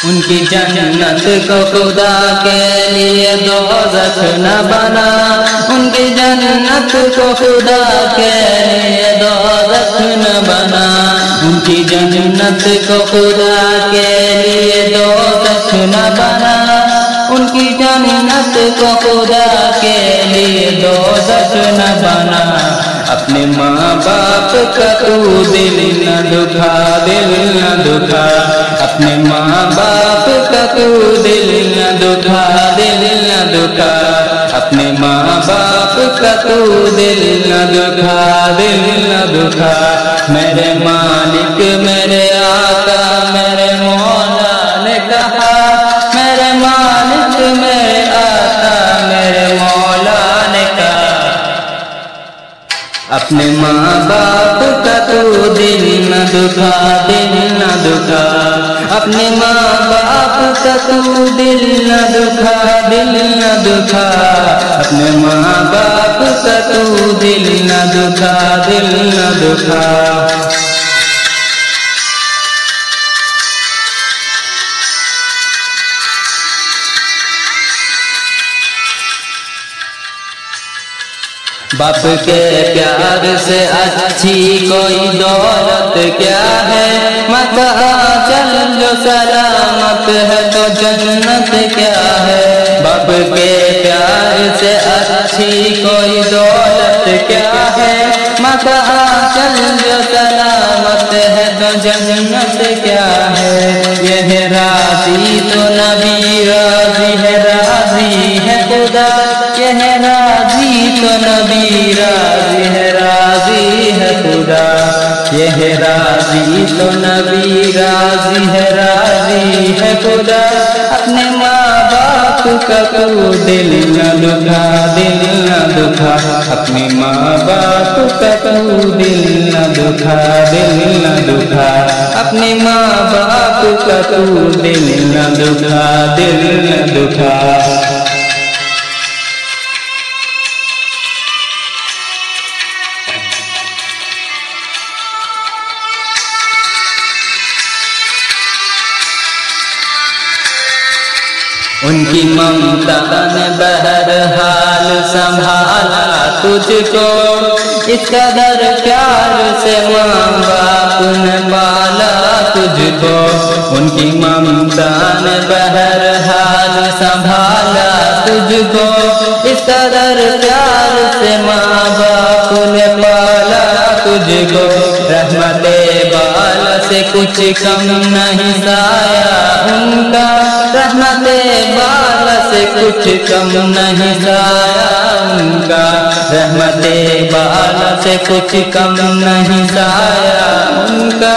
उनकी जन्नत को खुदा के लिए दोज़ख न बना, उनकी जन्नत को खुदा के लिए दोज़ख न बना, उनकी जन्नत को खुदा के लिए दोज़ख न बना, उनकी जन्नत को खुदा के लिए दोज़ख न बना। अपने माँ बाप का तू दिल न दुखा, दिल न दुखा, अपने माँ बाप का तू दिल न दुखा, दिल न दुखा, अपने माँ बाप का तू दिल न दुखा, दिल न दुखा। मेरे मालिक मेरे आका मेरे मौला ने कहा, मेरे मालिक मेरे आका मेरे मौला ने कहा, अपने माँ बाप का तू दिल न दुखा, दिल न दुखा, अपने माँ बाप का तू दिल न दुखा, दिल न दुखा, अपने माँ बाप का तू दिल न दुखा, दिल न दुखा। बाप के प्यार से अच्छी कोई दौलत क्या है, मत चल जो सलामत है तो जन्नत क्या है। बाप के प्यार से अच्छी कोई दौलत क्या है, मत चल जो सलामत है तो जन्नत क्या है। यह राजी तो नबी राजी है, राजी है खुदा, यह राजी तो नबी राजी है, राजी है खुदा, यह राजी तो नबी राजी है, राजी है खुदा। अपने माँ बाप का तू दिल न दुखा, दिल न दुखा, अपने माँ बाप का तू दिल न दुखा, दिल न दुखा, अपने माँ बाप का तू दिल न दुखा, दिल न दुखा। उनकी ममता ने बहरहाल संभाला तुझको, इस कदर प्यार से माँ बाप ने पाला तुझको। उनकी ममता ने बहरहाल संभाला तुझको, इस कदर प्यार से माँ बाप ने पाला तुझको। रहमते बाला से कुछ कम नहीं साया उनका, रहमते बाला से कुछ कम नहीं साया उनका, रहमते बाला से कुछ कम नहीं साया उनका।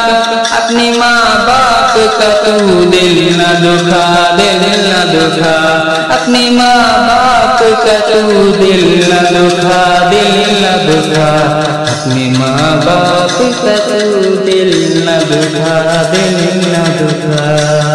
अपनी माँ बाप का तू दिल न दुखा, दिल न दुखा, अपनी माँ बाप का तू दिल न दुखा, दिल न दुखा, अपनी माँ बाप का तू दिल न दुखा, दिल न दुखा।